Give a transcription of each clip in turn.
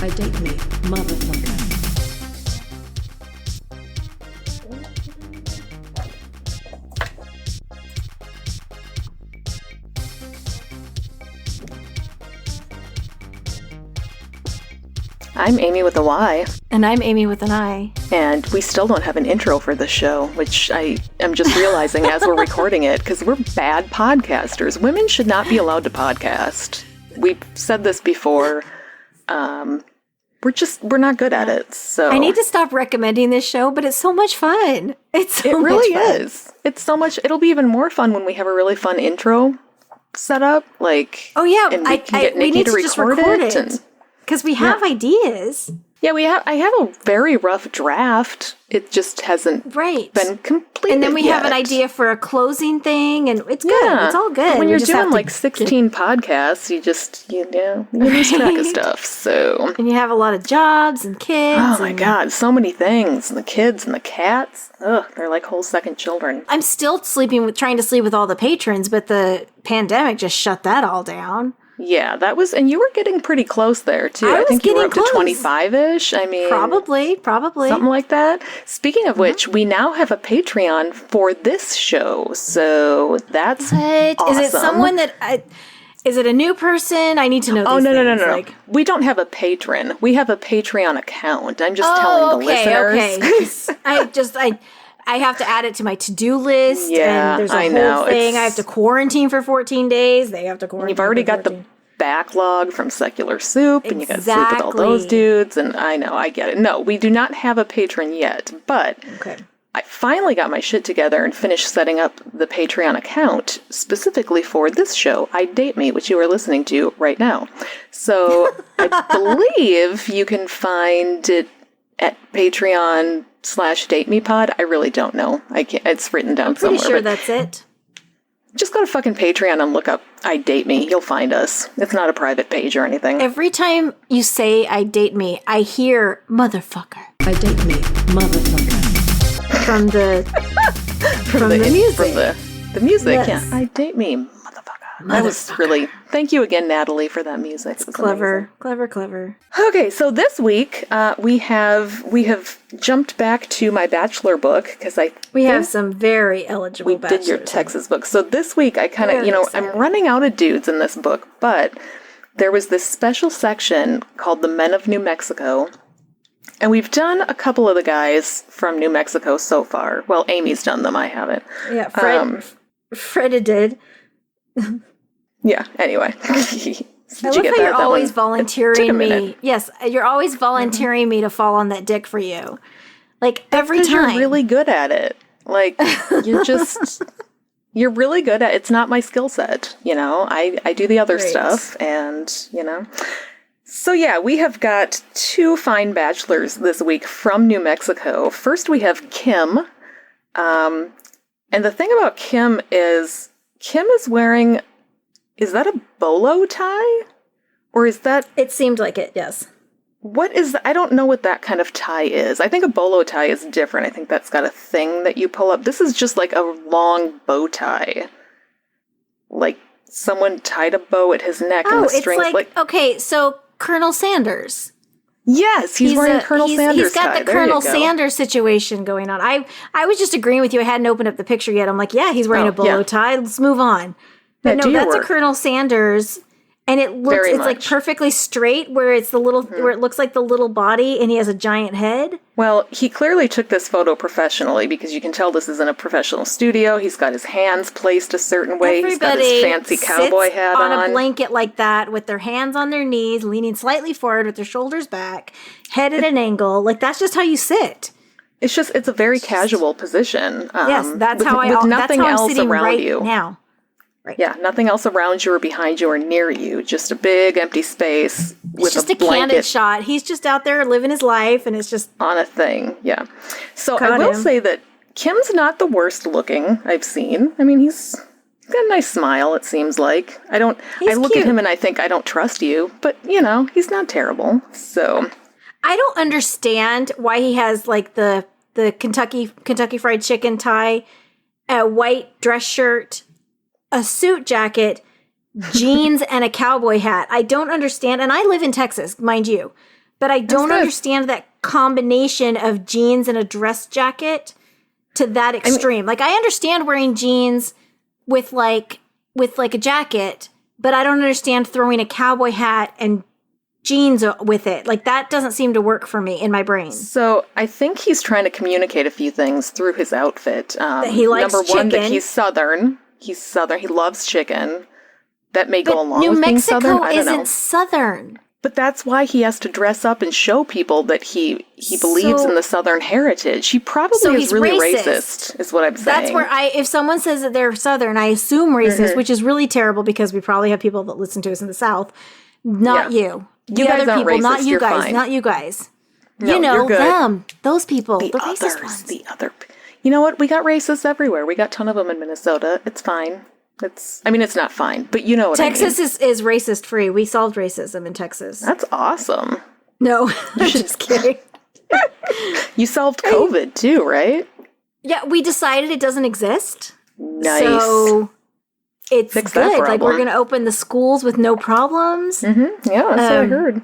I date me, motherfucker. I'm Amy with a Y. And I'm Amy with an I. And we still don't have an intro for the show, which I am just realizing as we're recording it, because we're bad podcasters. Women should not be allowed to podcast. We've said this before. We're not good at it. So I need to stop recommending this show, but it's so much fun. It really is. It's so much. It'll be even more fun when we have a really fun intro set up. Oh yeah, and we can get Nikki to just record it. Because we have ideas. Yeah, I have a very rough draft. It just hasn't been completed And then we have an idea for a closing thing, and it's good. Yeah. It's all good. When you're doing 16 podcasts, you lose track of stuff. So and you have a lot of jobs and kids. Oh my God, so many things. And the kids and the cats. Ugh, they're like whole second children. I'm still trying to sleep with all the patrons, but the pandemic just shut that all down. Yeah, and you were getting pretty close there, too. I think you were up to 25-ish. I mean... Probably. Something like that. Speaking of which, we now have a Patreon for this show, so that's awesome. Is it someone that... is it a new person? I need to know these things. No. We don't have a patron. We have a Patreon account. I'm just telling the listeners. Okay. I have to add it to my to-do list. Yeah, and there's a whole thing. I have to quarantine for 14 days. They have to quarantine. You've already got the backlog from Secular Soup, and you got to sleep with all those dudes. And I get it. No, we do not have a patron yet, but I finally got my shit together and finished setting up the Patreon account specifically for this show, I Date Me, which you are listening to right now. So I believe you can find it at Patreon/DateMePod. I really don't know. I can't. It's written down somewhere. Pretty sure that's it. Just go to fucking Patreon and look up I Date Me. You'll find us. It's not a private page or anything. Every time you say I date me, I hear motherfucker. I date me, motherfucker. From the music. From the music, yes. Yeah. I Date Me, motherfucker. That was really... Thank you again, Natalie, for that music. It's clever. Clever. Okay, so this week we have jumped back to my bachelor book because we have some very eligible bachelors. We did your Texas book. So this week I kind of, I'm running out of dudes in this book, but there was this special section called The Men of New Mexico. And we've done a couple of the guys from New Mexico so far. Well, Amy's done them. I haven't. Yeah, Fred did. Yeah, anyway. I love how you're always volunteering me. Yes, you're always volunteering me to fall on that dick for you. Like, every time. You're really good at it. Like, you're really good at it. It's not my skill set, I do the other stuff, and, So, yeah, we have got two fine bachelors this week from New Mexico. First, we have Kim. And the thing about Kim is wearing... Is that a bolo tie? Or is that... It seemed like it, yes. What is... I don't know what that kind of tie is. I think a bolo tie is different. I think that's got a thing that you pull up. This is just like a long bow tie. Like someone tied a bow at his neck and the strings... Okay, so Colonel Sanders. Yes, he's wearing Colonel Sanders He's got tie. The Colonel Sanders situation going on. I was just agreeing with you. I hadn't opened up the picture yet. I'm like, yeah, he's wearing a bolo tie. Let's move on. But no, that's a Colonel Sanders, and it looks like perfectly straight, where it's the little where it looks like the little body, and he has a giant head. Well, he clearly took this photo professionally because you can tell this isn't a professional studio. He's got his hands placed a certain way. He's got his fancy cowboy hat on a blanket like that, with their hands on their knees, leaning slightly forward with their shoulders back, head at an angle. Like, that's just how you sit. It's a very casual position. Yes, that's how I'm sitting right now. Right. Yeah, nothing else around you or behind you or near you. Just a big empty space with a blanket. It's just a candid shot. He's just out there living his life, and it's just... On a thing, yeah. So I will say that Kim's not the worst looking I've seen. I mean, he's got a nice smile, it seems like. I look at him and I think, I don't trust you. But, he's not terrible. So... I don't understand why he has, like, the Kentucky Fried Chicken tie, a white dress shirt... a suit jacket, jeans, and a cowboy hat. I don't understand. And I live in Texas, mind you. But I don't understand that combination of jeans and a dress jacket to that extreme. Like, I understand wearing jeans with like a jacket, but I don't understand throwing a cowboy hat and jeans with it. Like, that doesn't seem to work for me in my brain. So I think he's trying to communicate a few things through his outfit. That he likes number one, chicken. that he's Southern. He's Southern. He loves chicken. That may go along New with Mexico being Southern. I don't know. isn't Southern. But that's why he has to dress up and show people that he believes in the Southern heritage. He probably is really racist, is what I'm saying. That's where if someone says that they're Southern, I assume racist, which is really terrible because we probably have people that listen to us in the South. Not you. You guys other aren't people, racist. not you You're guys, fine. not you guys. No, you know, you're good. them, those people, the others, racist ones. The other. You know what? We got racists everywhere. We got a ton of them in Minnesota. It's fine. It's not fine, but you know what Texas I mean. is racist free. We solved racism in Texas. That's awesome. No, I'm just kidding. You solved COVID too, right? Yeah, we decided it doesn't exist. Nice. So it's Fix that good. Like, problem. we're going to open the schools with no problems. Mm-hmm. Yeah, that's what I heard.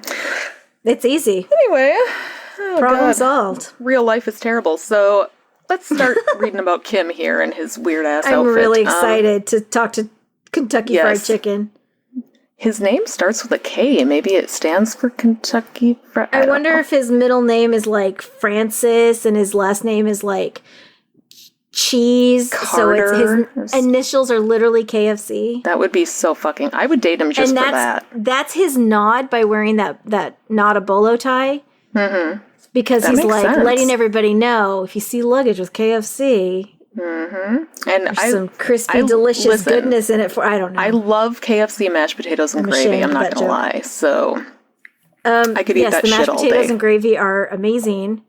It's easy. Anyway, Problem solved. Real life is terrible. So let's start reading about Kim here and his weird ass outfit. I'm really excited to talk to Kentucky Fried Chicken. His name starts with a K. Maybe it stands for Kentucky Fried. I wonder if his middle name is like Francis and his last name is like Cheese. Carter. So his initials are literally KFC. That would be so fucking. I would date him just for that. That's his nod by wearing that not a bolo tie. Mm-hmm. Because he's like letting everybody know, if you see luggage with KFC, and there's some crispy, delicious goodness in it. I don't know. I love KFC mashed potatoes and gravy. I'm not gonna lie. So I could eat that shit all day. Yes, the mashed potatoes and gravy are amazing.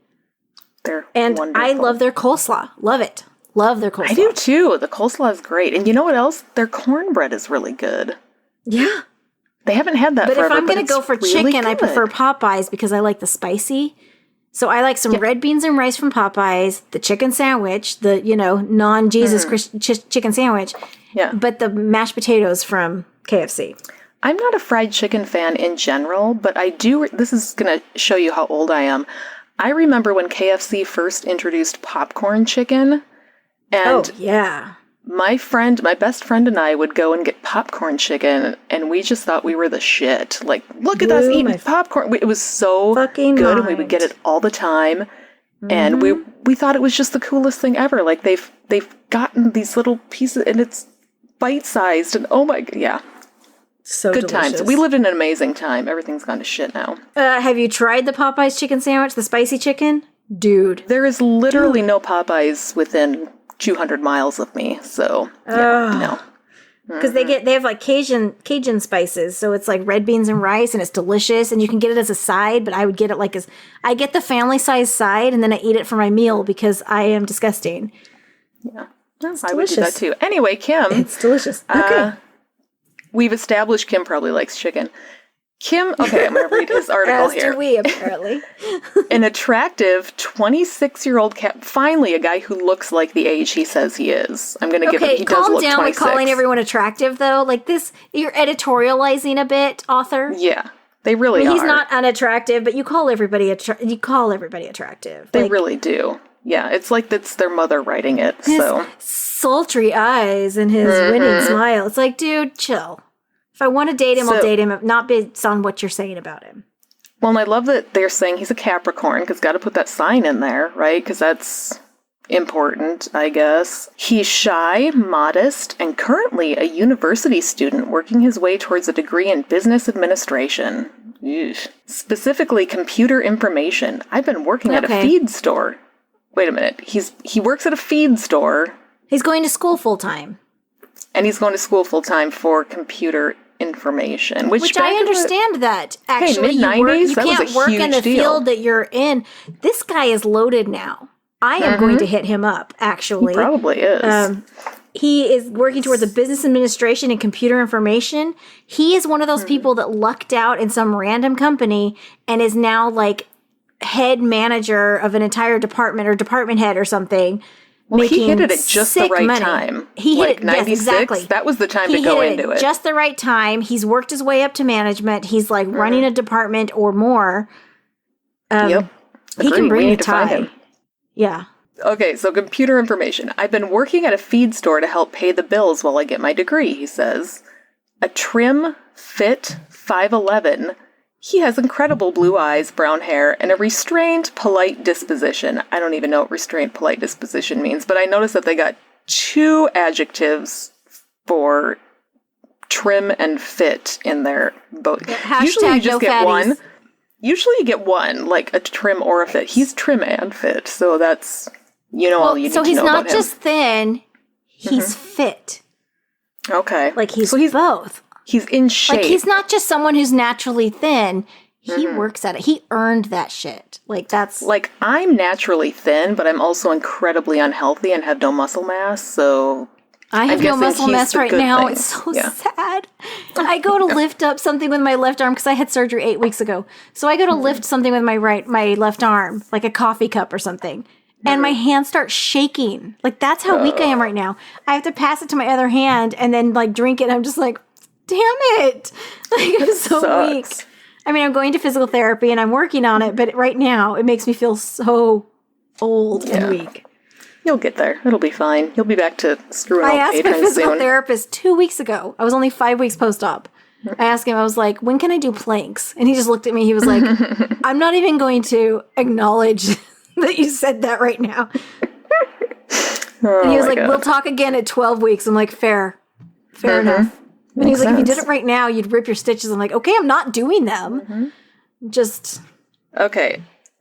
They're wonderful. I love their coleslaw. Love it. Love their coleslaw. I do too. The coleslaw is great. And you know what else? Their cornbread is really good. Yeah. They haven't had that forever, if I'm going to go for really chicken, good. I prefer Popeyes because I like the spicy. So I like some red beans and rice from Popeyes, the chicken sandwich, the, non-Jesus chicken sandwich. Yeah. But the mashed potatoes from KFC. I'm not a fried chicken fan in general, but I do. This is going to show you how old I am. I remember when KFC first introduced popcorn chicken. And my best friend and I would go and get popcorn chicken, and we just thought we were the shit. Like, look at us eating popcorn. It was so good, and we would get it all the time. Mm-hmm. And we thought it was just the coolest thing ever. Like, they've gotten these little pieces, and it's bite-sized, and oh my god, yeah. So good delicious. times. We lived in an amazing time. Everything's gone to shit now. Have you tried the Popeyes chicken sandwich, the spicy chicken? Dude. There is literally no Popeyes within 200 miles of me, so no. Because they have like Cajun spices, so it's like red beans and rice, and it's delicious, and you can get it as a side. But I would get it like I get the family size side, and then I eat it for my meal because I am disgusting. Yeah, I would do that too. Anyway, Kim, it's delicious. Okay, we've established Kim probably likes chicken. Kim, okay, I'm going to read his article here. As do we, apparently. An attractive 26-year-old cat, finally a guy who looks like the age he says he is. I'm going to give him, he does look 26. Calm down with calling everyone attractive, though. Like this, you're editorializing a bit, author. Yeah, they really are. He's not unattractive, but you call everybody attractive. They really do. Yeah, it's like that's their mother writing it, so. Sultry eyes and his winning smile. It's like, dude, chill. If I want to date him, I'll date him, not based on what you're saying about him. Well, and I love that they're saying he's a Capricorn, because got to put that sign in there, right? Because that's important, I guess. He's shy, modest, and currently a university student working his way towards a degree in business administration. Eesh. Specifically, computer information. I've been working at a feed store. Wait a minute. He works at a feed store. He's going to school full-time. And he's going to school full-time for computer information. Which I understand that. Actually, mid-90s, you can't work in the field that you're in. This guy is loaded now. I am going to hit him up, actually. He probably is. He is working towards a business administration and computer information. He is one of those people that lucked out in some random company and is now like head manager of an entire department or department head or something. Well, he hit it at just the right time. He hit it, 96, yes, exactly. That was the time to go into it. Just the right time. He's worked his way up to management. He's like running a department or more. Yep. He can bring a tie. Yeah. Okay, so computer information. I've been working at a feed store to help pay the bills while I get my degree, he says. A trim, fit, 5'11". He has incredible blue eyes, brown hair, and a restrained, polite disposition. I don't even know what restrained, polite disposition means, but I noticed that they got 2 adjectives for trim and fit in there. Both. Yeah, usually you just get fatties. one. Usually you get one, like a trim or a fit. He's trim and fit, so that's, all you need to know about him. So he's not just thin, he's fit. Okay. Like he's so both. He's in shape. Like he's not just someone who's naturally thin. He works at it. He earned that shit. Like that's... Like, I'm naturally thin, but I'm also incredibly unhealthy and have no muscle mass, so... I have no muscle mass right now. Thing. It's so sad. I go to lift up something with my left arm because I had surgery 8 weeks ago. So I go to lift something with my left arm, like a coffee cup or something. And my hand starts shaking. Like, that's how weak I am right now. I have to pass it to my other hand and then, like, drink it. I'm just like, damn it. Like, I'm so weak. I mean, I'm going to physical therapy and I'm working on it, but right now it makes me feel so old and weak. You'll get there. It'll be fine. You'll be back to screwing up patrons soon. I asked my physical therapist 2 weeks ago. I was only 5 weeks post-op. I asked him, I was like, when can I do planks? And he just looked at me. He was like, I'm not even going to acknowledge that you said that right now. And he was like, we'll talk again at 12 weeks. I'm like, fair enough. And he was like, if you did it right now, you'd rip your stitches. I'm like, okay, I'm not doing them. Just. Okay.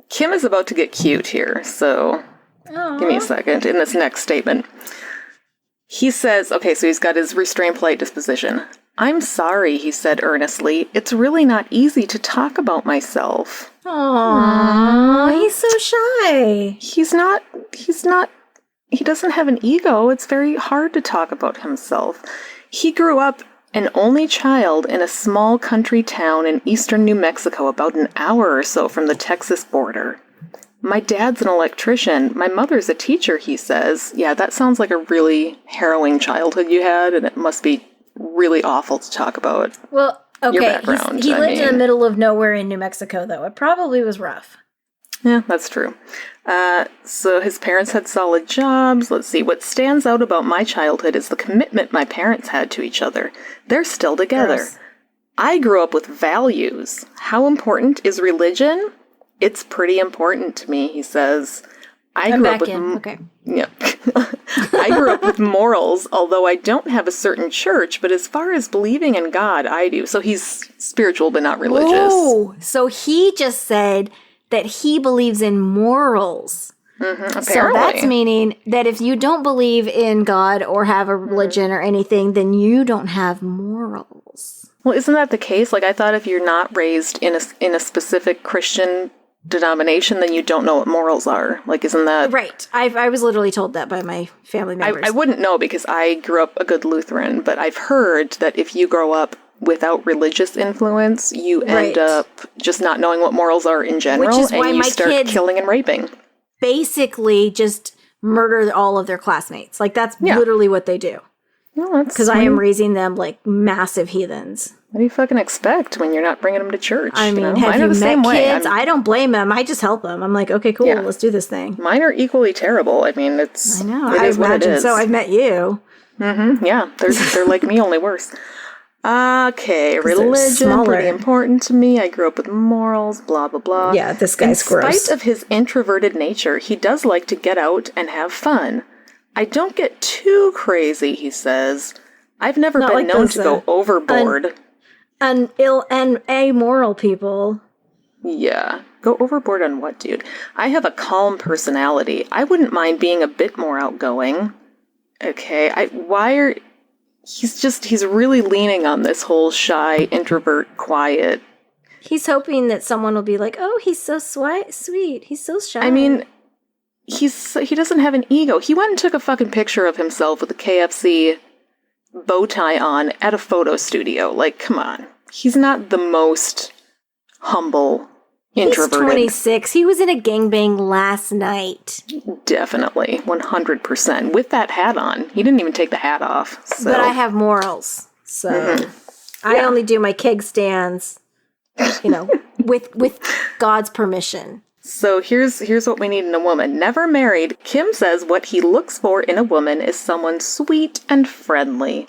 Kim is about to get cute here, so give me a second. In this next statement, he says, okay, so he's got his restrained, polite disposition. I'm sorry, he said earnestly. It's really not easy to talk about myself. Aww, he's so shy. He doesn't have an ego. It's very hard to talk about himself. He grew up an only child in a small country town in eastern New Mexico, about an hour or so from the Texas border. My dad's an electrician. My mother's a teacher, he says. Yeah, that sounds like a really harrowing childhood you had, and it must be really awful to talk about. Well, okay, your background. He lived in the middle of nowhere in New Mexico, though. It probably was rough. Yeah, that's true. So his parents had solid jobs. Let's see. What stands out about my childhood is the commitment my parents had to each other. They're still together. Gross. I grew up with values. How important is religion? It's pretty important to me, he says. I grew up with morals, although I don't have a certain church, but as far as believing in God, I do. So he's spiritual but not religious. Oh, so he just said that he believes in morals. Apparently. So that's meaning that if you don't believe in God or have a religion or anything, then you don't have morals. Well, isn't that the case? Like, I thought if you're not raised in a specific Christian denomination, then you don't know what morals are. Like, isn't that... Right. I was literally told that by my family members. I wouldn't know because I grew up a good Lutheran, but I've heard that if you grow up without religious influence, you end up just not knowing what morals are in general, which is why and you my start kids killing and raping. Basically just murder all of their classmates. Like, that's literally what they do. Because I am raising them like massive heathens. What do you fucking expect when you're not bringing them to church? I mean, have you met kids? I don't blame them. I just help them. I'm like, okay, cool, let's do this thing. Mine are equally terrible. I mean, it's... I know. I imagine so. I've met you. Yeah, they're like me, only worse. Okay, religion, pretty important to me. I grew up with morals, blah, blah, blah. Yeah, this guy's gross. In spite of his introverted nature, he does like to get out and have fun. I don't get too crazy, he says. I've never been known to go overboard. Amoral people. Yeah. Go overboard on what, dude? I have a calm personality. I wouldn't mind being a bit more outgoing. Okay, he's really leaning on this whole shy, introvert, quiet. He's hoping that someone will be like, oh, he's so sweet. He's so shy. I mean, he doesn't have an ego. He went and took a fucking picture of himself with a KFC bow tie on at a photo studio. Like, come on. He's not the most humble, introverted. He's 26. He was in a gangbang last night. Definitely. 100%. With that hat on. He didn't even take the hat off. So. But I have morals. So I only do my keg stands, with God's permission. So here's what we need in a woman. Never married, Kim says what he looks for in a woman is someone sweet and friendly.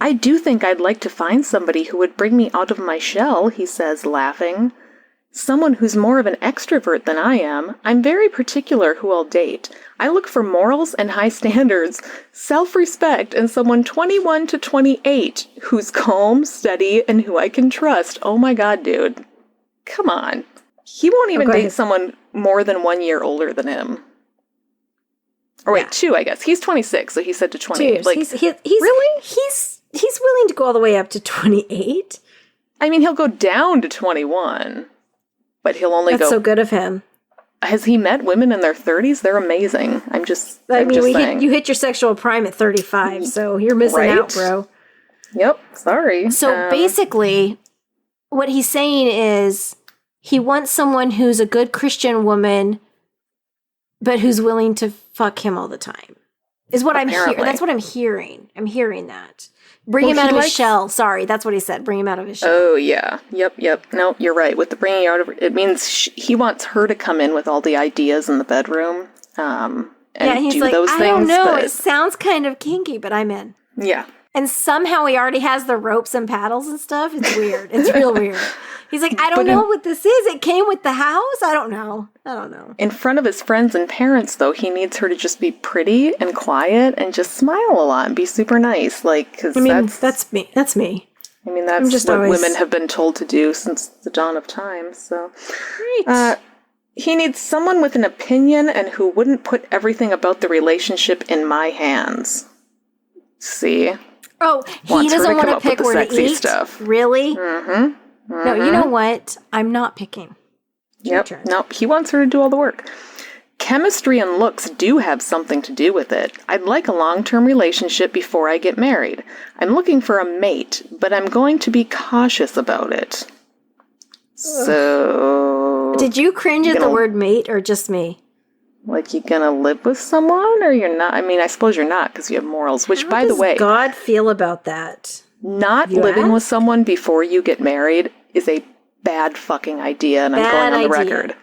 I do think I'd like to find somebody who would bring me out of my shell, he says, laughing. Someone who's more of an extrovert than I am. I'm very particular who I'll date. I look for morals and high standards, self-respect, and someone 21 to 28 who's calm, steady, and who I can trust. Oh my God, dude. Come on. He won't even date someone more than 1 year older than him. Or wait, 2, I guess. He's 26, so he said to 28. Like, he's really? He's willing to go all the way up to 28. I mean, he'll go down to 21, but he'll only go... That's so good of him. Has he met women in their 30s? They're amazing. I'm just saying. You hit your sexual prime at 35, so you're missing out, bro. Yep, sorry. So basically, what he's saying is he wants someone who's a good Christian woman, but who's willing to fuck him all the time. Is what I'm hearing. That's what I'm hearing. I'm hearing that. Bring him out of his shell. Sorry, that's what he said. Bring him out of his shell. Oh, yeah. Yep. No, you're right. With the bringing out of it means he wants her to come in with all the ideas in the bedroom and he's do like, those things. I don't know. It sounds kind of kinky, but I'm in. Yeah. And somehow he already has the ropes and paddles and stuff. It's weird. It's real weird. He's like, I don't know what this is. It came with the house? I don't know. In front of his friends and parents, though, he needs her to just be pretty and quiet and just smile a lot and be super nice. Like, because that's me. That's me. I mean, that's what women have been told to do since the dawn of time. So, right. He needs someone with an opinion and who wouldn't put everything about the relationship in my hands. See? Oh, he doesn't want to pick where to eat? Stuff. Really? Mm-hmm. No, you know what? I'm not picking. Yep. No, he wants her to do all the work. Chemistry and looks do have something to do with it. I'd like a long-term relationship before I get married. I'm looking for a mate, but I'm going to be cautious about it. So... Did you cringe at the word mate or just me? Like, you gonna live with someone or you're not? I mean, I suppose you're not because you have morals, which, by the way... How does God feel about that? Not living with someone before you get married is a bad fucking idea, and I'm going on the record.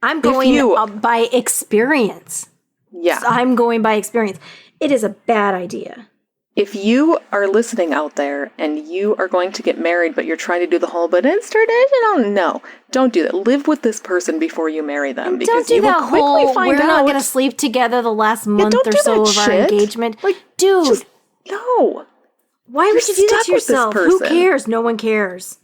I'm going by experience. Yeah. So I'm going by experience. It is a bad idea. If you are listening out there and you are going to get married, but you're trying to do the whole, but it's traditional, no. Don't do that. Live with this person before you marry them. And don't do that whole, we're not going to sleep together the last month or so of our engagement. Like, dude. No. Why would you do that to yourself? Who cares? No one cares.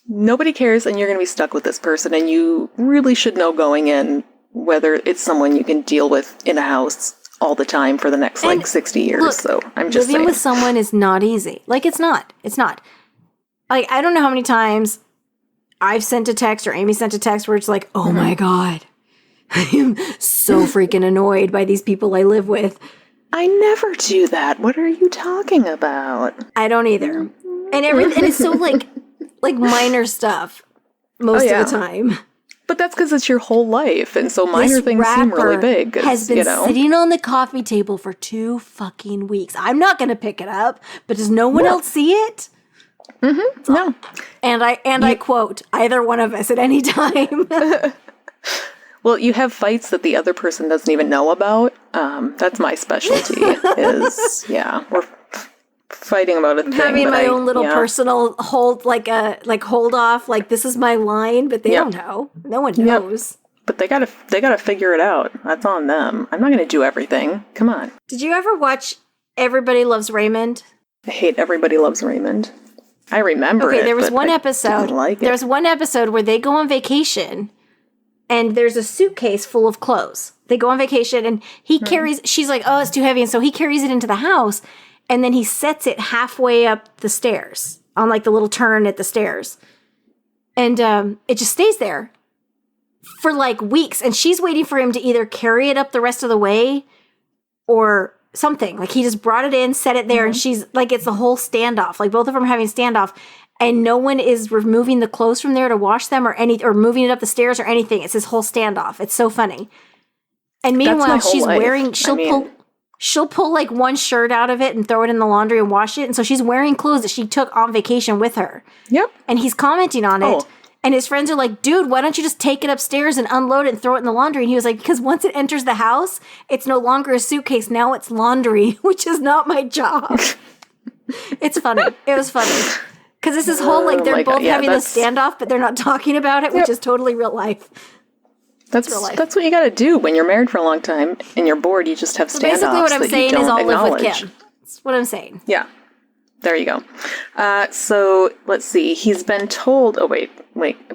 Nobody cares, and you're going to be stuck with this person, and you really should know going in whether it's someone you can deal with in a house all the time for the next, 60 years. Look, so I'm just saying. Living with someone is not easy. Like, it's not. It's not. Like, I don't know how many times I've sent a text or Amy sent a text where it's like, oh my God, I am so freaking annoyed by these people I live with. I never do that. What are you talking about? I don't either. And it's so like minor stuff most of the time. But that's because it's your whole life, and so minor things seem really big. Has been sitting on the coffee table for 2 fucking weeks. I'm not going to pick it up, but does no one else see it? Mm-hmm. No. And I quote, either one of us at any time. Well, you have fights that the other person doesn't even know about. That's my specialty. We're fighting about a thing. Having my own little personal hold off. Like, this is my line, but they don't know. No one knows. But they gotta figure it out. That's on them. I'm not gonna do everything. Come on. Did you ever watch Everybody Loves Raymond? I hate Everybody Loves Raymond. I remember it. Okay, there was one episode. There's one episode where they go on vacation. And there's a suitcase full of clothes. They go on vacation and he carries, she's like, oh, it's too heavy. And so he carries it into the house and then he sets it halfway up the stairs on like the little turn at the stairs. And it just stays there for like weeks. And she's waiting for him to either carry it up the rest of the way or something. Like he just brought it in, set it there. And she's like, it's the whole standoff. Like both of them are having standoff. And no one is removing the clothes from there to wash them or moving it up the stairs or anything. It's this whole standoff. It's so funny. And meanwhile, she's wearing, she'll pull like one shirt out of it and throw it in the laundry and wash it. And so she's wearing clothes that she took on vacation with her. Yep. And he's commenting on it. And his friends are like, dude, why don't you just take it upstairs and unload it and throw it in the laundry? And he was like, because once it enters the house, it's no longer a suitcase. Now it's laundry, which is not my job. It's funny. It was funny. Because this is whole, like, they're both having this standoff, but they're not talking about it, which is totally real life. That's what you got to do when you're married for a long time and you're bored. You just have standoffs. Basically, what I'm saying is I'll live with Kim. That's what I'm saying. Yeah. There you go. So, let's see. He's been told... Oh, wait.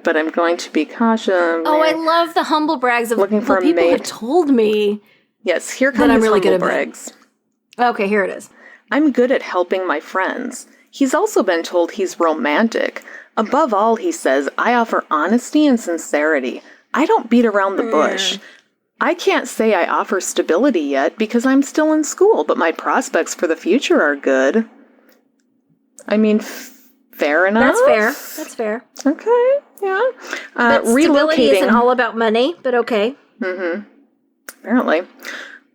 But I'm going to be cautious. Oh, I love the humble brags of... Looking for a people mate. have told me... Yes, here come his humble brags. Okay, here it is. I'm good at helping my friends. He's also been told he's romantic. Above all, he says, I offer honesty and sincerity. I don't beat around the bush. I can't say I offer stability yet because I'm still in school, but my prospects for the future are good. I mean, fair enough. That's fair. Okay, yeah. But stability isn't all about money, but okay. Mm-hmm. Apparently.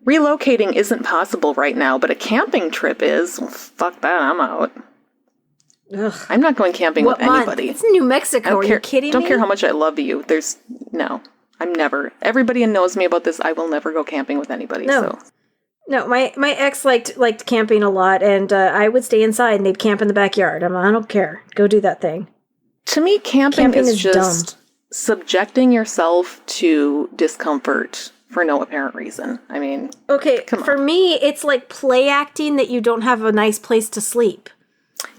Relocating isn't possible right now, but a camping trip is. Well, fuck that, I'm out. Ugh. I'm not going camping with anybody. It's New Mexico. Are you kidding me? Don't care how much I love you. No. I'm never. Everybody knows me about this. I will never go camping with anybody. No. My ex liked camping a lot, and I would stay inside, and they'd camp in the backyard. I don't care. Go do that thing. To me, camping is just subjecting yourself to discomfort for no apparent reason. I mean, okay, for me, it's like play acting that you don't have a nice place to sleep.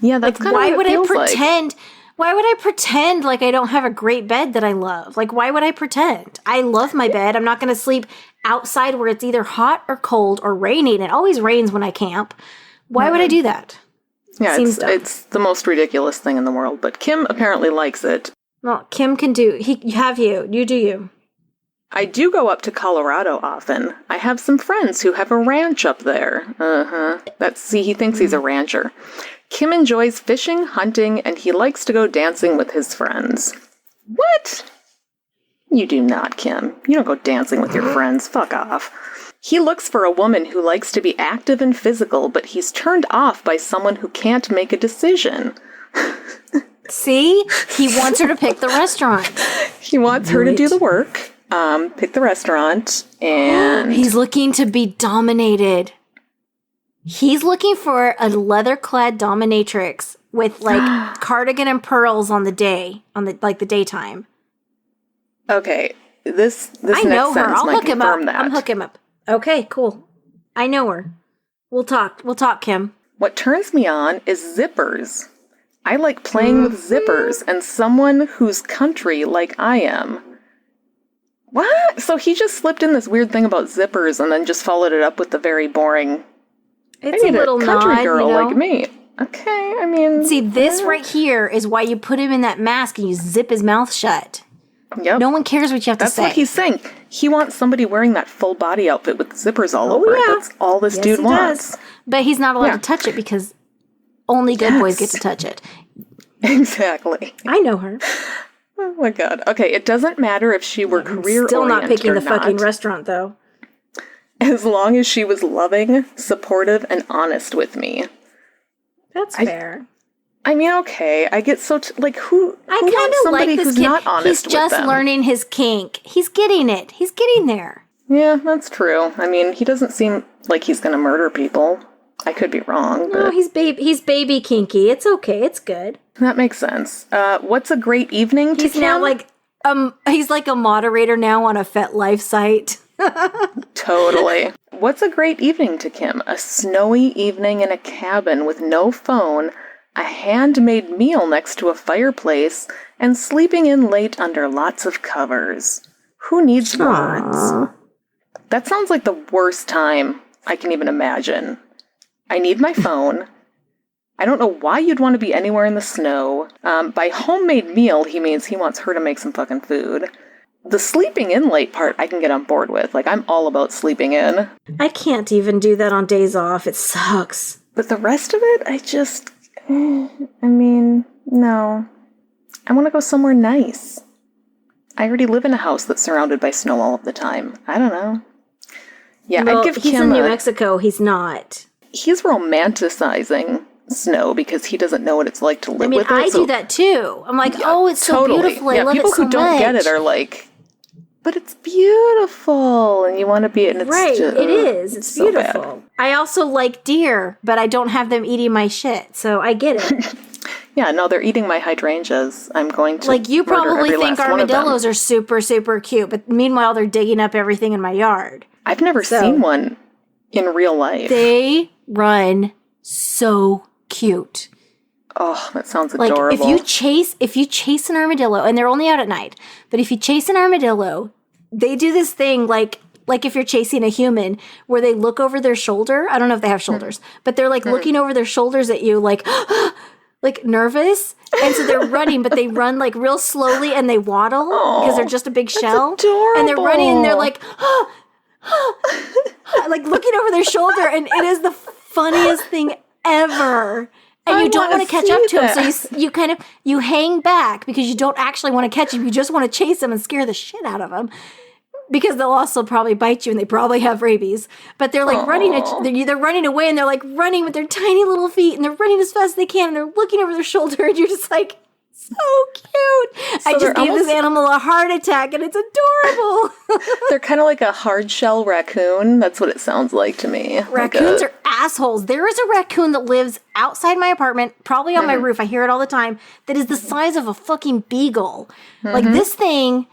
Yeah, that's kind of what it feels like. Why would I pretend like I don't have a great bed that I love? Like, why would I pretend? I love my bed. I'm not going to sleep outside where it's either hot or cold or raining. It always rains when I camp. Why would I do that? Yeah, it's the most ridiculous thing in the world. But Kim apparently likes it. Well, Kim can do. You do you. I do go up to Colorado often. I have some friends who have a ranch up there. He thinks he's a rancher. Kim enjoys fishing, hunting, and he likes to go dancing with his friends. What? You do not, Kim. You don't go dancing with your friends. Fuck off. He looks for a woman who likes to be active and physical, but he's turned off by someone who can't make a decision. See? He wants her to pick the restaurant. He wants her to do the work, pick the restaurant, and... He's looking to be dominated. He's looking for a leather-clad dominatrix with, like, cardigan and pearls on the daytime. Okay, this I know her. I'll hook him up. I'm hook him up. Okay, cool. I know her. We'll talk, Kim. What turns me on is zippers. I like playing with zippers and someone who's country like I am. What? So he just slipped in this weird thing about zippers and then just followed it up with the very boring... It's a little country nod, girl like me. Okay, I mean... See, this right here is why you put him in that mask and you zip his mouth shut. Yep. No one cares what you have to say. That's what he's saying. He wants somebody wearing that full body outfit with zippers all over it. That's all this dude wants. But he's not allowed to touch it because only good boys get to touch it. Exactly. I know her. Oh my god. Okay, it doesn't matter if she were career-oriented still not picking the not. Fucking restaurant, though. As long as she was loving, supportive, and honest with me. That's fair. I mean, okay, I get so... who I wants somebody like this who's kid. not honest with them? He's just learning his kink. He's getting it. He's getting there. Yeah, that's true. I mean, he doesn't seem like he's going to murder people. I could be wrong, but... No, he's baby kinky. It's okay. It's good. That makes sense. What's a great evening to Kim? He's now he's like a moderator now on a FetLife site. Totally. What's a great evening to Kim? A snowy evening in a cabin with no phone, a handmade meal next to a fireplace, and sleeping in late under lots of covers. Who needs words? That sounds like the worst time I can even imagine. I need my phone. I don't know why you'd want to be anywhere in the snow. By homemade meal, he means he wants her to make some fucking food. The sleeping in late part, I can get on board with. I'm all about sleeping in. I can't even do that on days off. It sucks. But the rest of it, no. I want to go somewhere nice. I already live in a house that's surrounded by snow all of the time. I don't know. Yeah, I'd give he's Kim in New Mexico. He's not. He's romanticizing snow because he doesn't know what it's like to live with it. I do that too. I'm like, it's so beautiful. I love people it so who don't get it are like, but it's beautiful, and you want to be it. And it's right, just, it is. It's so beautiful. bad. I also like deer, but I don't have them eating my shit, so I get it. Yeah, no, they're eating my hydrangeas. I'm going to you probably think armadillos are super, super cute, but meanwhile they're digging up everything in my yard. I've never seen one in real life. They run so cute. Oh, that sounds adorable. If you chase an armadillo, and they're only out at night, but if you chase an armadillo, they do this thing like if you're chasing a human, where they look over their shoulder. I don't know if they have shoulders, but they're looking over their shoulders at you, like nervous. And so they're running, but they run real slowly and they waddle because they're just a big shell. Adorable. And they're running and they're like looking over their shoulder, and it is the funniest thing ever. And you don't want to catch up to him, so you hang back because you don't actually want to catch him. You just want to chase him and scare the shit out of him, because they'll also probably bite you and they probably have rabies. But they're running, they're running away, and they're running with their tiny little feet, and they're running as fast as they can, and they're looking over their shoulder, and you're just like, so cute. I just gave this animal a heart attack, and it's adorable. They're kind of like a hard-shell raccoon. That's what it sounds like to me. Raccoons are assholes. There is a raccoon that lives outside my apartment, probably on my roof. I hear it all the time. That is the size of a fucking beagle. This thing,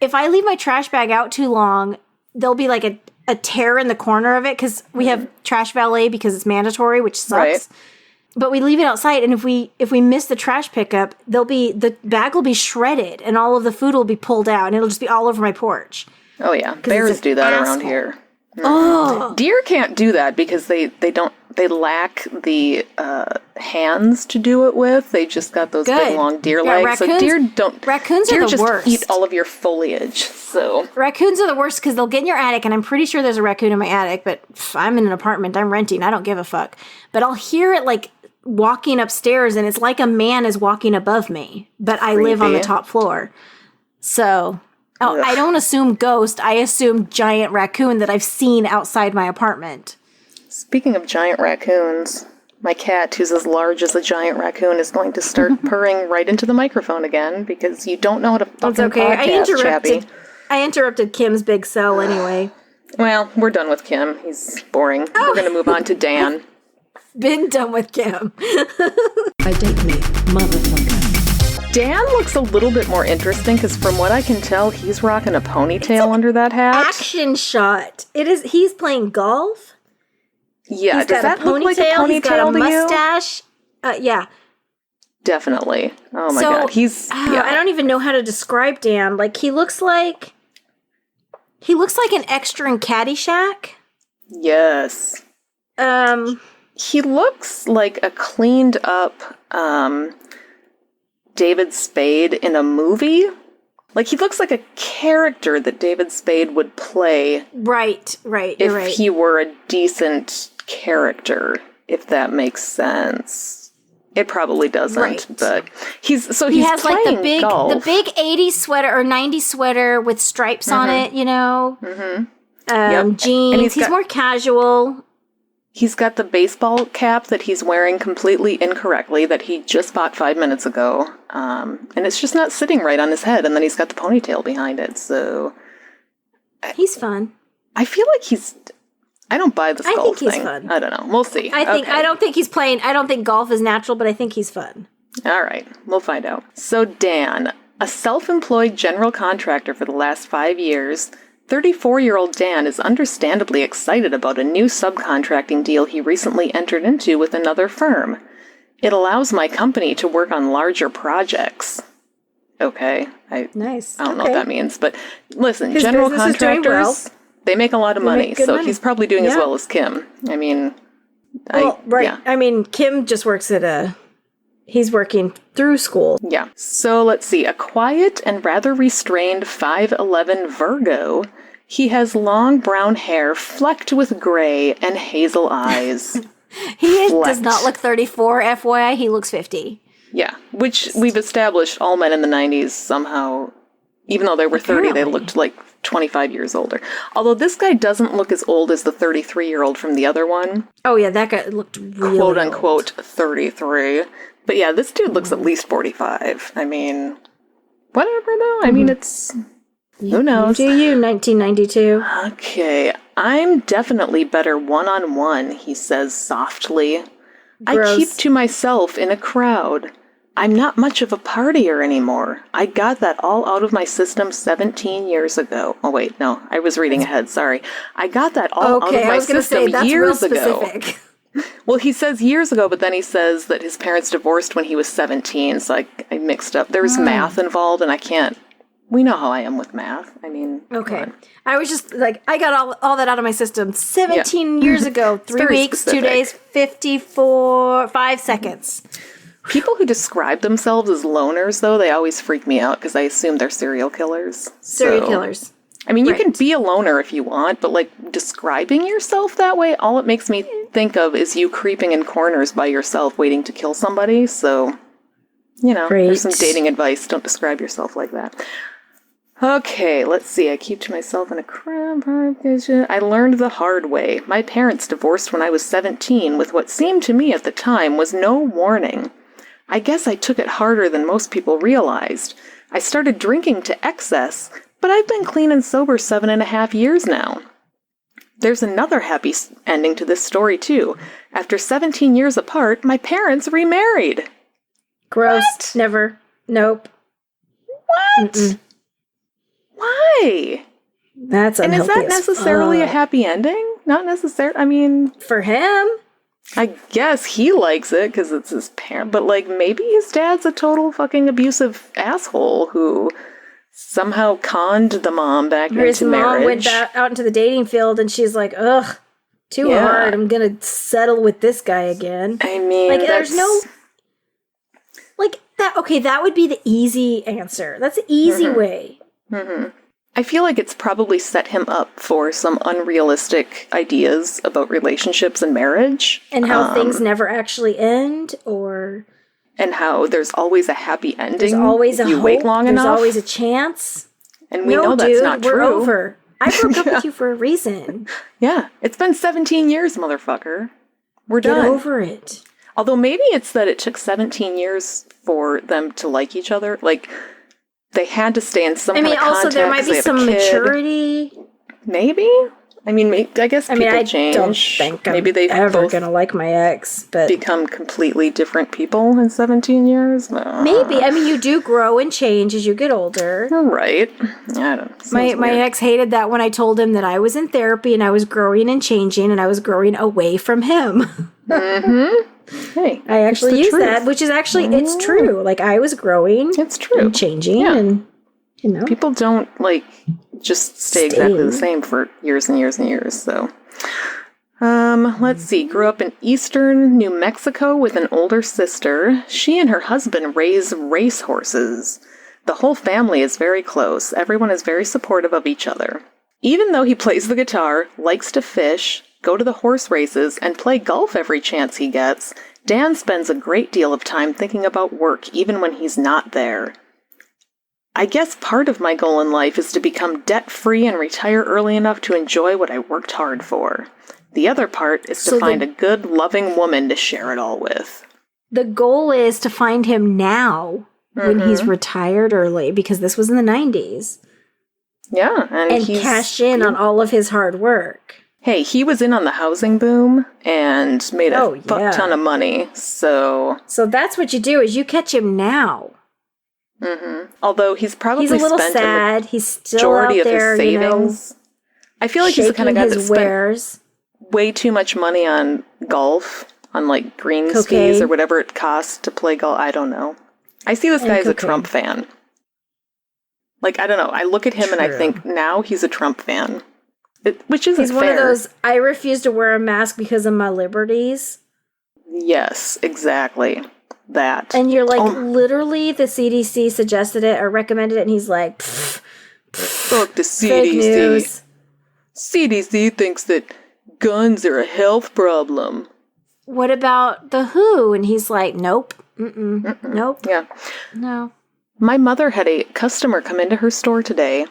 if I leave my trash bag out too long, there'll be a tear in the corner of it, because we have trash valet because it's mandatory, which sucks. Right. But we leave it outside, and if we miss the trash pickup, the bag will be shredded, and all of the food will be pulled out, and it'll just be all over my porch. Oh yeah, bears do that around here. Oh, deer can't do that because they lack the hands to do it with. They just got those big long deer legs. So deer don't. Raccoons are the worst. Eat all of your foliage. So raccoons are the worst because they'll get in your attic, and I'm pretty sure there's a raccoon in my attic. But I'm in an apartment. I'm renting. I don't give a fuck. But I'll hear it walking upstairs, and it's like a man is walking above me, but I live on the top floor. So I don't assume ghost. I assume giant raccoon that I've seen outside my apartment. Speaking of giant raccoons, my cat, who's as large as a giant raccoon, is going to start purring right into the microphone again, because you don't know how to fucking podcast, Chappie. I interrupted Kim's big sell anyway. Well, we're done with Kim. He's boring. We're going to move on to Dan. Been done with Kim. I date me, motherfucker. Dan looks a little bit more interesting, because from what I can tell, he's rocking a ponytail under that hat. Action shot. He's playing golf. Yeah, he's got a ponytail. He's got a mustache. Yeah. Definitely. Oh my God. I don't even know how to describe Dan. He looks like an extra in Caddyshack. Yes. He looks like a cleaned up David Spade in a movie. He looks like a character that David Spade would play. Right. If he were a decent character, if that makes sense. It probably doesn't, but he has the big golf. the big 80s sweater or 90s sweater with stripes on it, jeans. He's more casual. He's got the baseball cap that he's wearing completely incorrectly that he just bought 5 minutes ago. And it's just not sitting right on his head. And then he's got the ponytail behind it. So he's fun. I feel like I don't buy this golf thing. I think he's fun. I don't know. We'll see. I don't think he's playing. I don't think golf is natural, but I think he's fun. All right. We'll find out. So Dan, a self-employed general contractor for the last 5 years, 34-year-old Dan is understandably excited about a new subcontracting deal he recently entered into with another firm. It allows my company to work on larger projects. Okay. Nice. I don't know what that means, but listen, general contractors, they make a lot of money, so he's probably doing as well as Kim. I mean, right. Yeah. I mean, Kim just works he's working through school. Yeah. So let's see. A quiet and rather restrained 5'11" Virgo. He has long brown hair flecked with gray and hazel eyes. Does not look 34, FYI. He looks 50. Yeah. Which we've established all men in the 90s somehow, Even though they were 30, they looked like 25 years older. Although this guy doesn't look as old as the 33-year-old from the other one. Oh, yeah, that guy looked really quote-unquote 33. But yeah, this dude looks at least 45. I mean, whatever, though. I mean, it's... Who knows? You do you, 1992. Okay, I'm definitely better one-on-one, he says softly. Gross. I keep to myself in a crowd. I'm not much of a partier anymore. I got that all out of my system 17 years ago. Oh, wait, no. I was reading ahead. Sorry. I got that all out of my system years ago. Well, he says years ago, but then he says that his parents divorced when he was 17, so I mixed up. There's math involved, and I can't... We know how I am with math. I mean... Okay. I was just like, I got all that out of my system 17 years ago. 3 weeks, specific. 2 days, 5 seconds. People who describe themselves as loners, though, they always freak me out because I assume they're serial killers. Serial killers. I mean, you can be a loner if you want, but, like, describing yourself that way, all it makes me think of is you creeping in corners by yourself waiting to kill somebody. So, you know, there's some dating advice. Don't describe yourself like that. Okay, let's see. I keep to myself in a crowd. I learned the hard way. My parents divorced when I was 17 with what seemed to me at the time was no warning. I guess I took it harder than most people realized. I started drinking to excess, but I've been clean and sober 7.5 years now. There's another happy ending to this story, too. After 17 years apart, my parents remarried. Gross. What? Never. Nope. What? Mm-mm. Why? That's unhealthy. And is that necessarily a happy ending? Not necessarily. I mean... For him? I guess he likes it because it's his parent, but, like, maybe his dad's a total fucking abusive asshole who somehow conned the mom back into marriage. His mom went out into the dating field and she's like, ugh, too hard. I'm going to settle with this guy again. I mean, like, there's no... Like, that, okay, that would be the easy answer. That's the easy way. Mm-hmm. I feel like it's probably set him up for some unrealistic ideas about relationships and marriage. And how things never actually end, or... And how there's always a happy ending. There's always a hope. Wait long enough. There's always a chance. And we know that's not true. We're over. I broke up with you for a reason. Yeah. It's been 17 years, motherfucker. We're done. Get over it. Although maybe it's that it took 17 years for them to like each other. Like... They had to stay in some kind of contact. Also, there might be some maturity. Maybe? I mean, I guess people change. I don't think maybe they've ever going to like my ex, but... become completely different people in 17 years? Maybe. I mean, you do grow and change as you get older. Right. I don't know. My ex hated that when I told him that I was in therapy and I was growing and changing and I was growing away from him. Mm-hmm. Hey, I actually use that, which is actually, it's true. Like, I was growing. It's true. And changing, and, you know. People don't, like, just stay exactly the same for years and years and years, so. Let's see. Grew up in eastern New Mexico with an older sister. She and her husband raise racehorses. The whole family is very close. Everyone is very supportive of each other. Even though he plays the guitar, likes to fish, go to the horse races, and play golf every chance he gets, Dan spends a great deal of time thinking about work even when he's not there. I guess part of my goal in life is to become debt-free and retire early enough to enjoy what I worked hard for. The other part is to find a good, loving woman to share it all with. The goal is to find him now, when he's retired early, because this was in the 90s. Yeah, and cash in on all of his hard work. Hey, he was in on the housing boom and made a fuck ton of money, so... So that's what you do, is you catch him now. Mm-hmm. Although he's probably he's a little spent sad. He's still out there, of his savings. I feel like he's the kind of guy that spent way too much money on golf, on like green skis or whatever it costs to play golf. I don't know. I see this guy as a Trump fan. Like, I don't know. I look at him and I think, now he's a Trump fan. Which isn't fair. He's one of those, I refuse to wear a mask because of my liberties. Yes, exactly. That. And you're like, literally, the CDC suggested it or recommended it, and he's like, fuck the CDC. Fake news. CDC thinks that guns are a health problem. What about the WHO? And he's like, nope. Nope. Yeah. No. My mother had a customer come into her store today,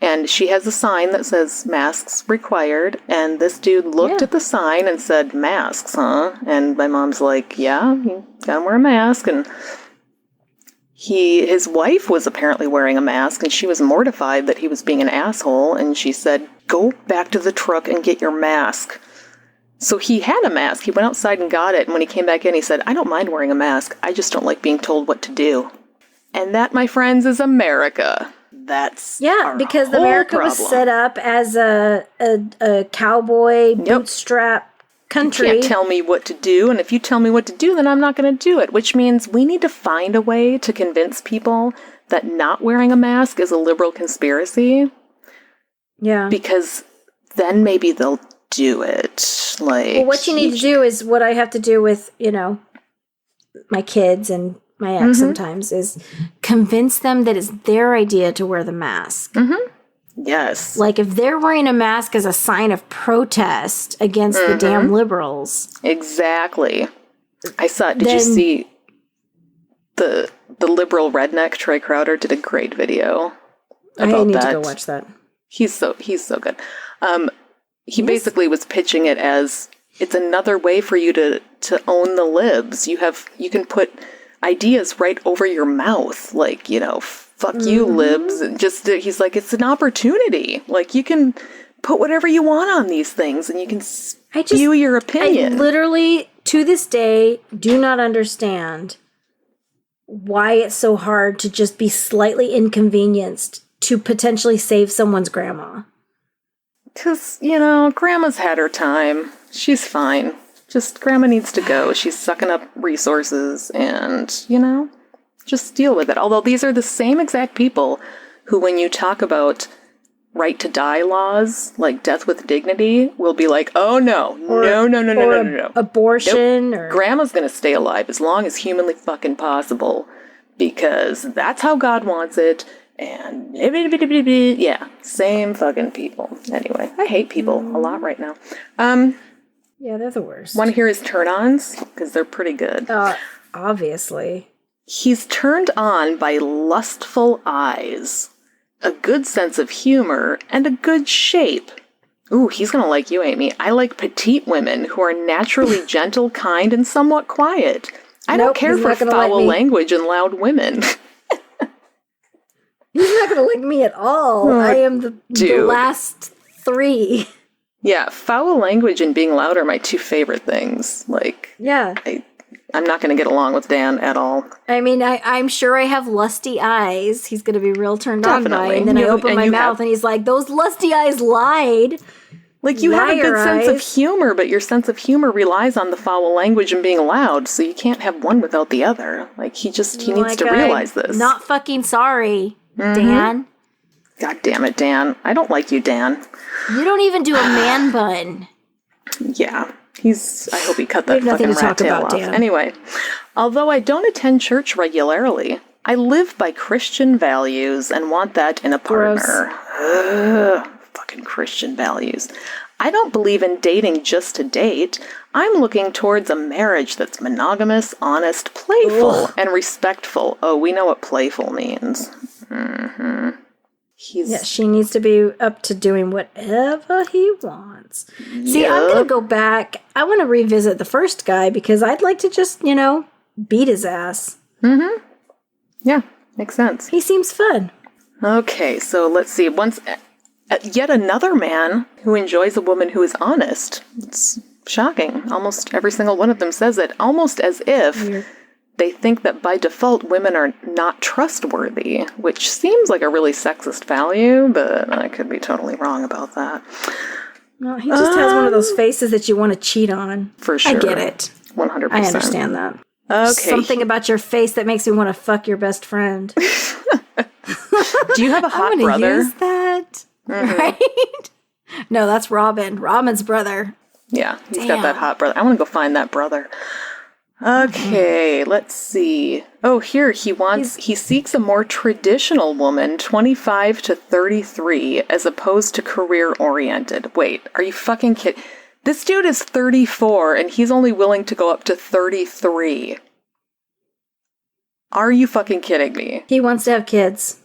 and she has a sign that says masks required, and this dude looked at the sign and said, masks, huh? And my mom's like, yeah, you gotta wear a mask. And his wife was apparently wearing a mask, and she was mortified that he was being an asshole, and she said, go back to the truck and get your mask. So he had a mask. He went outside and got it, and when he came back in, he said, I don't mind wearing a mask. I just don't like being told what to do. And that, my friends, is America. That's because America was set up as a cowboy bootstrap country. You can't tell me what to do, and if you tell me what to do, then I'm not going to do it, which means we need to find a way to convince people that not wearing a mask is a liberal conspiracy. Yeah. Because then maybe they'll do it. Like, what you need to do is what I have to do with, my kids and my ex sometimes is convince them that it's their idea to wear the mask. Mm-hmm. Yes. Like if they're wearing a mask as a sign of protest against the damn liberals. Exactly. I saw, did you see the liberal redneck Trey Crowder did a great video about that. I need to go watch that. He's so good. He basically was pitching it as it's another way for you to own the libs. You can put ideas right over your mouth, like, fuck you, libs. And he's like, it's an opportunity. Like, you can put whatever you want on these things, and you can spew your opinion. I literally, to this day, do not understand why it's so hard to just be slightly inconvenienced to potentially save someone's grandma. Because, grandma's had her time. She's fine. Just grandma needs to go. She's sucking up resources and, just deal with it. Although these are the same exact people who, when you talk about right to die laws, like death with dignity, will be like, oh no, no. Abortion nope. Grandma's gonna stay alive as long as humanly fucking possible because that's how God wants it. And yeah, same fucking people. Anyway, I hate people a lot right now. Yeah, they're the worst. Want to hear his turn-ons? Because they're pretty good. Obviously. He's turned on by lustful eyes, a good sense of humor, and a good shape. Ooh, he's gonna like you, Amy. I like petite women who are naturally gentle, kind, and somewhat quiet. I don't care for foul language and loud women. He's not gonna like me at all. I am the last three. Yeah, foul language and being loud are my two favorite things. Like, I'm not going to get along with Dan at all. I mean, I'm sure I have lusty eyes. He's going to be real turned on by, and then I open my mouth, and he's like, "Those lusty eyes lied." Like, you have a good sense of humor, but your sense of humor relies on the foul language and being loud, so you can't have one without the other. Like, he needs to realize this. Not fucking sorry, Dan. God damn it, Dan. I don't like you, Dan. You don't even do a man bun. Yeah. I hope he cut that fucking rat tail off. Dan. Anyway, although I don't attend church regularly, I live by Christian values and want that in a partner. Fucking Christian values. I don't believe in dating just to date. I'm looking towards a marriage that's monogamous, honest, playful, and respectful. Oh, we know what playful means. Mm-hmm. She needs to be up to doing whatever he wants. Yep. See, I'm going to go back. I want to revisit the first guy because I'd like to just, beat his ass. Mm-hmm. Yeah, makes sense. He seems fun. Okay, so let's see. Yet another man who enjoys a woman who is honest. It's shocking. Almost every single one of them says it, almost as if they think that by default women are not trustworthy, which seems like a really sexist value, but I could be totally wrong about that. No, he just has one of those faces that you want to cheat on. For sure. I get it. 100%. I understand that. Okay. Something about your face that makes me want to fuck your best friend. Do you have a hot brother? I'm gonna use that. Mm-hmm. Right? No, that's Robin. Robin's brother. Yeah, he's got that hot brother. I want to go find that brother. Okay, let's see. Oh, here, he seeks a more traditional woman, 25 to 33, as opposed to career-oriented. Wait, are you fucking kidding? This dude is 34, and he's only willing to go up to 33. Are you fucking kidding me? He wants to have kids.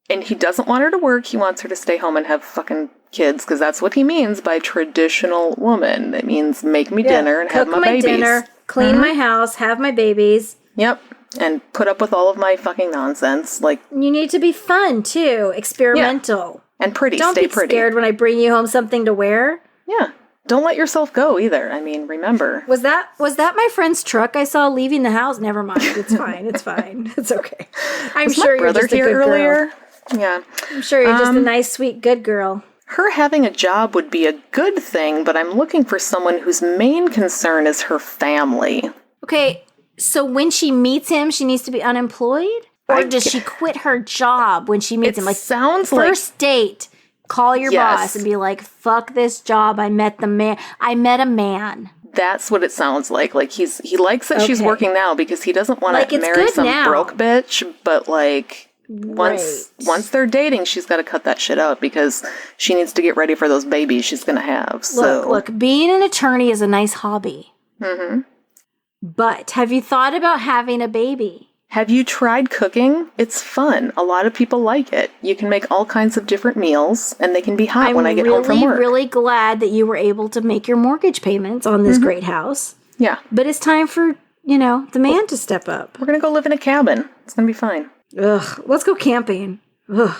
And he doesn't want her to work. He wants her to stay home and have fucking kids, because that's what he means by traditional woman. It means make me dinner and have my babies. Cook my dinner, clean my house, have my babies. Yep. And put up with all of my fucking nonsense. Like, you need to be fun, too. Experimental. Yeah. And pretty. Don't Stay be pretty. scared when I bring you home something to wear. Yeah. Don't let yourself go either. I mean, remember. Was that my friend's truck I saw leaving the house? Never mind. It's fine. It's fine. It's okay. I'm sure you're just a good earlier? Girl. Yeah. I'm sure you're just a nice, sweet, good girl. Her having a job would be a good thing, but I'm looking for someone whose main concern is her family. Okay, so when she meets him, she needs to be unemployed? Or does she quit her job when she meets him? Like, sounds first date, call your boss and be like, fuck this job, I met a man. That's what it sounds like. Like, he likes that she's working now because he doesn't want to marry some broke bitch, but like... Once they're dating, she's got to cut that shit out because she needs to get ready for those babies she's going to have. Look, being an attorney is a nice hobby. Mm-hmm. But have you thought about having a baby? Have you tried cooking? It's fun. A lot of people like it. You can make all kinds of different meals, and they can be hot when I get home from work. I'm really glad that you were able to make your mortgage payments on this great house. Yeah. But it's time for, the man to step up. We're going to go live in a cabin. It's going to be fine. Ugh, let's go camping. Ugh.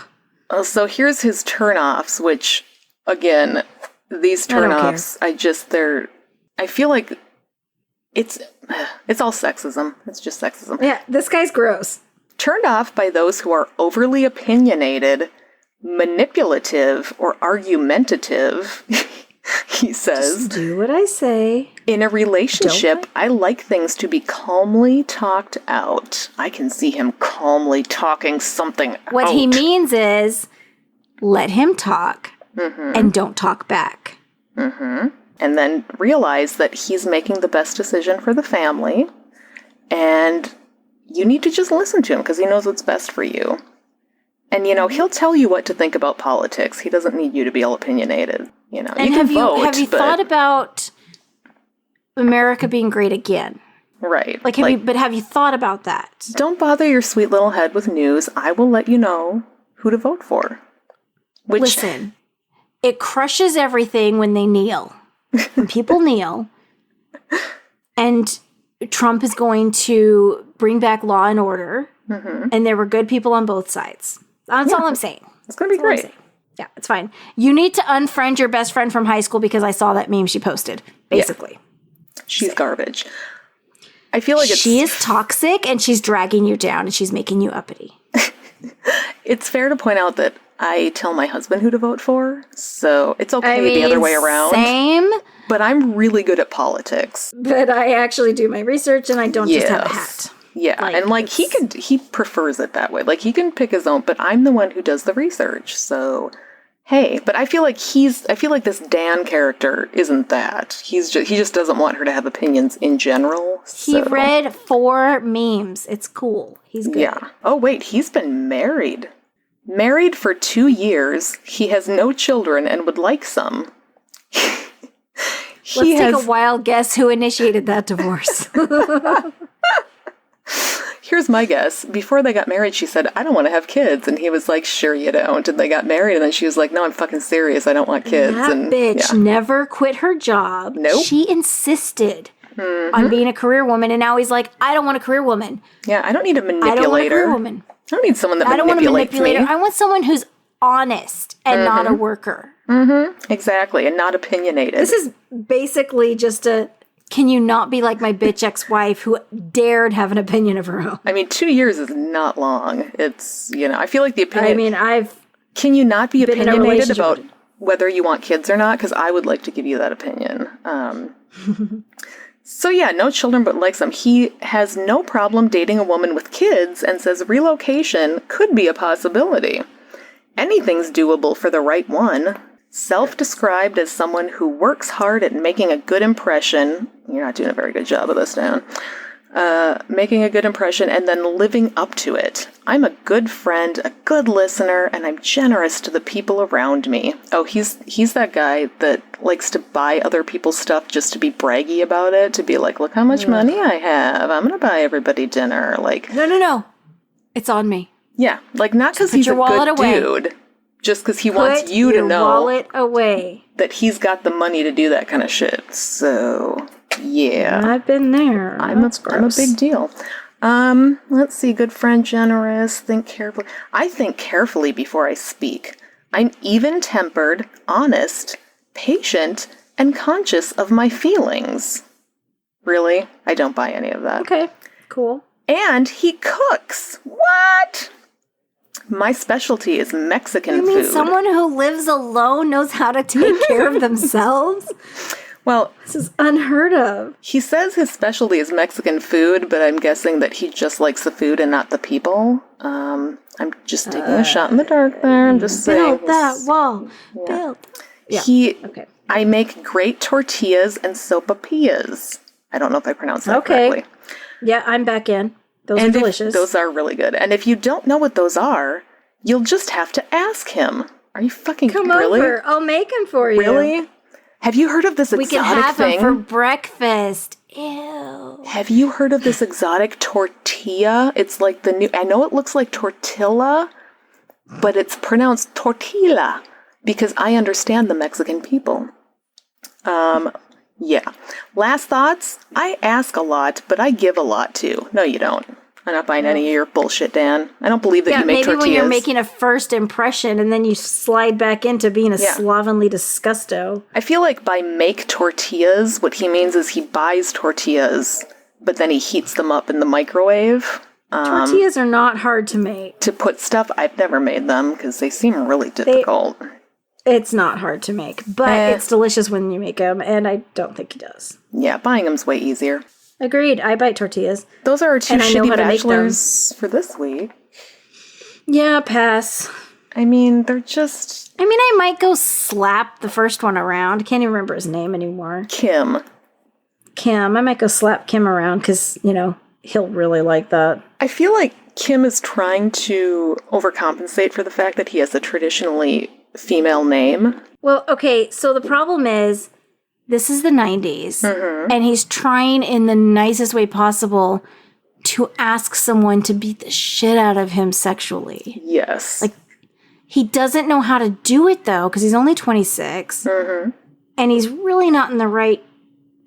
So here's his turnoffs, which, again, these turnoffs, I feel like it's all sexism. It's just sexism. Yeah, this guy's gross. Turned off by those who are overly opinionated, manipulative, or argumentative, he says. Just do what I say. In a relationship, I like things to be calmly talked out. I can see him calmly talking something out. What he means is, let him talk and don't talk back. Mm-hmm. And then realize that he's making the best decision for the family. And you need to just listen to him because he knows what's best for you. And, he'll tell you what to think about politics. He doesn't need you to be all opinionated. And you can vote. Have you thought about America being great again? Right. But have you thought about that? Don't bother your sweet little head with news. I will let you know who to vote for. Listen, it crushes everything when they kneel. When people kneel. And Trump is going to bring back law and order. Mm-hmm. And there were good people on both sides. That's all I'm saying. It's going to be great. Yeah, it's fine. You need to unfriend your best friend from high school because I saw that meme she posted, basically. Yeah. She's garbage. I feel like she is toxic and she's dragging you down and she's making you uppity. It's fair to point out that I tell my husband who to vote for, so it's okay the other way around. Same. But I'm really good at politics. But I actually do my research and I don't just have a hat. Yeah, he prefers it that way. Like, he can pick his own, but I'm the one who does the research, so... Hey, but I feel like this Dan character isn't that. He just doesn't want her to have opinions in general. So. He read 4 memes. It's cool. He's good. Yeah. Oh, wait, he's been married. Married for 2 years. He has no children and would like some. Let's take a wild guess who initiated that divorce. Here's my guess. Before they got married, she said, I don't want to have kids. And he was like, sure you don't. And they got married. And then she was like, no, I'm fucking serious. I don't want kids. That bitch never quit her job. Nope. She insisted on being a career woman. And now he's like, I don't want a career woman. Yeah, I don't need a manipulator. I don't want a career woman. I don't need someone that manipulates me. I want someone who's honest and not a worker. Mm-hmm. Exactly. And not opinionated. This is basically just can you not be like my bitch ex-wife who dared have an opinion of her own? I mean, 2 years is not long. It's, I feel like the opinion... I mean, Can you not be opinionated about whether you want kids or not? Because I would like to give you that opinion. So yeah, no children but likes them. He has no problem dating a woman with kids and says relocation could be a possibility. Anything's doable for the right one. Self-described as someone who works hard at making a good impression. You're not doing a very good job of this, Dan. Making a good impression and then living up to it. I'm a good friend, a good listener, and I'm generous to the people around me. Oh, he's that guy that likes to buy other people's stuff just to be braggy about it, to be like, look how much money I have. I'm going to buy everybody dinner. Like, No. It's on me. Yeah, like not because he's a good dude, just because he wants you to know wallet away. that he's got the money to do that kind of shit. So, yeah. I've been there. I'm a big deal. Let's see. Good friend, generous, think carefully. I think carefully before I speak. I'm even-tempered, honest, patient, and conscious of my feelings. Really? I don't buy any of that. Okay, cool. And he cooks. What? My specialty is Mexican food. You mean someone who lives alone knows how to take care of themselves? Well, this is unheard of. He says his specialty is Mexican food, but I'm guessing that he just likes the food and not the people. I'm just taking a shot in the dark there. I'm just saying. Build that wall. Yeah. Build. Yeah. Okay. I make great tortillas and sopapillas. I don't know if I pronounced that correctly. Yeah, I'm back in. Those are delicious. Those are really good. And if you don't know what those are, you'll just have to ask him. Are you fucking Come over. I'll make them for you. Really? Have you heard of this exotic thing? We can have them for breakfast. Ew. Have you heard of this exotic tortilla? It's like the new... I know it looks like tortilla, but it's pronounced tortilla because I understand the Mexican people. Yeah. Last thoughts? I ask a lot, but I give a lot too. No, you don't. I'm not buying any of your bullshit, Dan. I don't believe that you make tortillas. Maybe when you're making a first impression and then you slide back into being a slovenly disgusto. I feel like by make tortillas, what he means is he buys tortillas, but then he heats them up in the microwave. Tortillas are not hard to make. To put stuff, I've never made them because they seem really difficult. It's not hard to make, but it's delicious when you make them, and I don't think he does. Yeah, buying them's way easier. Agreed. I buy tortillas. Those are our two shitty bachelors for this week. Yeah, pass. I mean, they're just... I might go slap the first one around. Can't even remember his name anymore. Kim. I might go slap Kim around because, he'll really like that. I feel like Kim is trying to overcompensate for the fact that he has a traditionally female name. Well, okay, so the problem is... This is the 90s, and he's trying in the nicest way possible to ask someone to beat the shit out of him sexually. Yes. Like, he doesn't know how to do it, though, because he's only 26, and he's really not in the right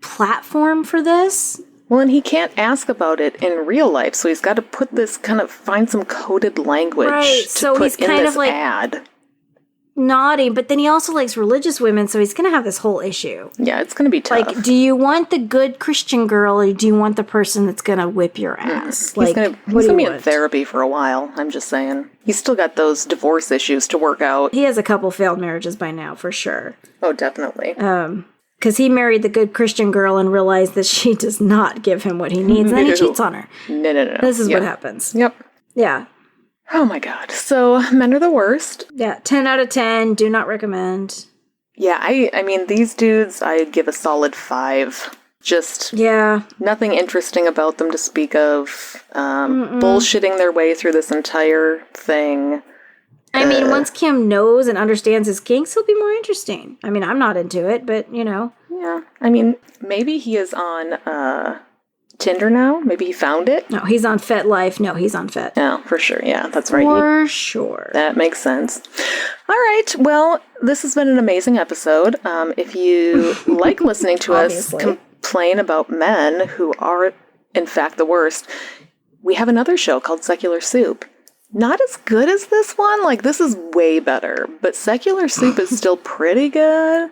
platform for this. Well, and he can't ask about it in real life, so he's got to find some coded language to put in this ad. Naughty, but then he also likes religious women, so he's going to have this whole issue. Yeah, it's going to be tough. Like, do you want the good Christian girl, or do you want the person that's going to whip your ass? He's going to be in therapy for a while, I'm just saying. He's still got those divorce issues to work out. He has a couple failed marriages by now, for sure. Oh, definitely. Because he married the good Christian girl and realized that she does not give him what he needs, and then he cheats on her. No. This is what happens. Yep. Yeah. Oh my God. So, men are the worst. Yeah, 10 out of 10. Do not recommend. Yeah, I mean, these dudes, I'd give a solid 5. Just nothing interesting about them to speak of. Bullshitting their way through this entire thing. I mean, once Kim knows and understands his kinks, he'll be more interesting. I mean, I'm not into it, but, Yeah. I mean, maybe he is on... Tinder now? Maybe he found it? No, he's on FetLife. No, he's on Fet. Oh, for sure. Yeah, that's right. For sure. That makes sense. All right. Well, this has been an amazing episode. If you like listening to us complain about men who are, in fact, the worst, we have another show called Secular Soup. Not as good as this one. Like, this is way better. But Secular Soup is still pretty good.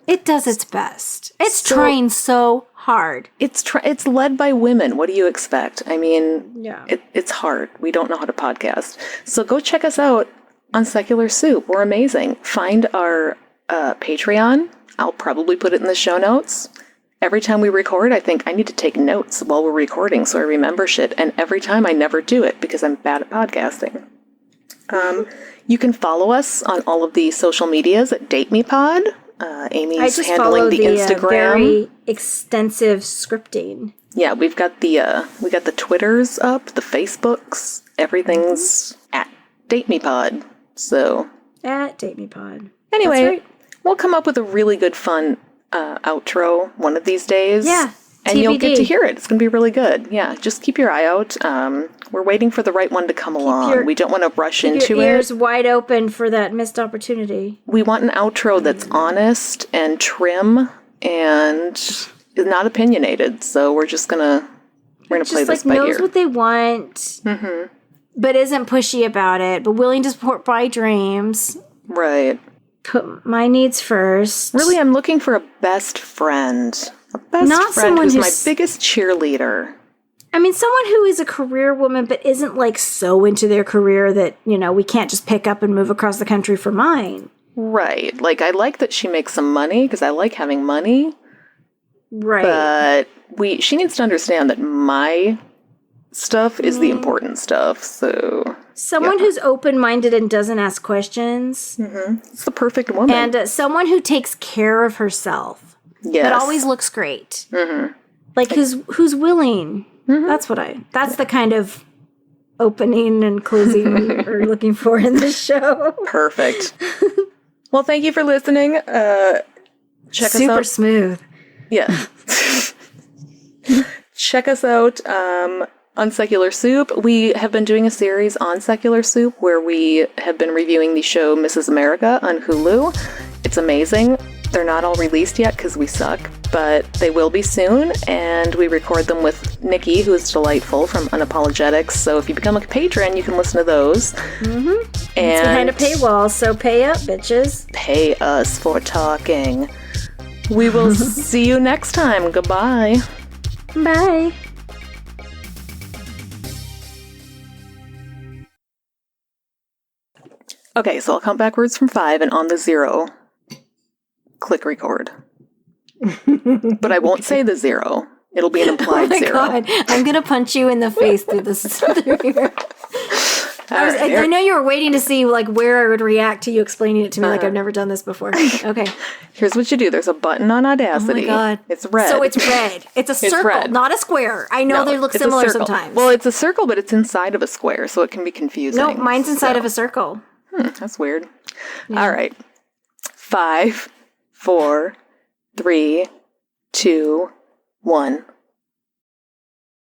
It does its best. It's trying so hard. It's led by women. What do you expect? I mean, it's hard. We don't know how to podcast. So go check us out on Secular Soup. We're amazing. Find our Patreon. I'll probably put it in the show notes. Every time we record, I think I need to take notes while we're recording so I remember shit. And every time I never do it because I'm bad at podcasting. You can follow us on all of the social medias at DateMePod. Amy's handling the Instagram. Very extensive scripting. Yeah, we got the Twitters up, the Facebooks. Everything's at DateMePod. So at DateMePod. Anyway, we'll come up with a really good, fun outro one of these days. Yeah. And you'll get to hear it. It's going to be really good. Yeah, just keep your eye out. We're waiting for the right one to come along. We don't want to rush into it. Keep your ears wide open for that missed opportunity. We want an outro that's honest and trim and is not opinionated. So we're just going to play this by ear. Just knows what they want, but isn't pushy about it, but willing to support my dreams. Right. Put my needs first. Really, I'm looking for a best friend. A best friend who's my biggest cheerleader. I mean, someone who is a career woman, but isn't like so into their career that, you know, we can't just pick up and move across the country for mine. Right. Like, I like that she makes some money because I like having money. Right. But she needs to understand that my stuff is the important stuff. So someone who's open-minded and doesn't ask questions. It's the perfect woman. And someone who takes care of herself. Yes. But always looks great. Like who's willing. That's the kind of opening and closing we're looking for in this show. Perfect. Well, thank you for listening. Check us out. Super smooth. Yeah. Check us out on Secular Soup. We have been doing a series on Secular Soup where we have been reviewing the show Mrs. America on Hulu. It's amazing. They're not all released yet because we suck, but they will be soon, and we record them with Nikki, who is delightful from Unapologetics, so if you become a patron, you can listen to those. And it's behind a paywall, so pay up, bitches. Pay us for talking. We will see you next time. Goodbye. Bye. Okay, so I'll count backwards from 5, and on the 0... click record. But I won't say the 0. It'll be an implied 0. God. I'm going to punch you in the face through this. I know you were waiting to see like where I would react to you explaining it to me like I've never done this before. Okay. Here's what you do. There's a button on Audacity. Oh my God. It's red. So it's red. It's a circle, not a square. I know they look similar sometimes. Well, it's a circle, but it's inside of a square, so it can be confusing. No, mine's inside of a circle. That's weird. Yeah. All right. 5, 4, 3, 2, 1.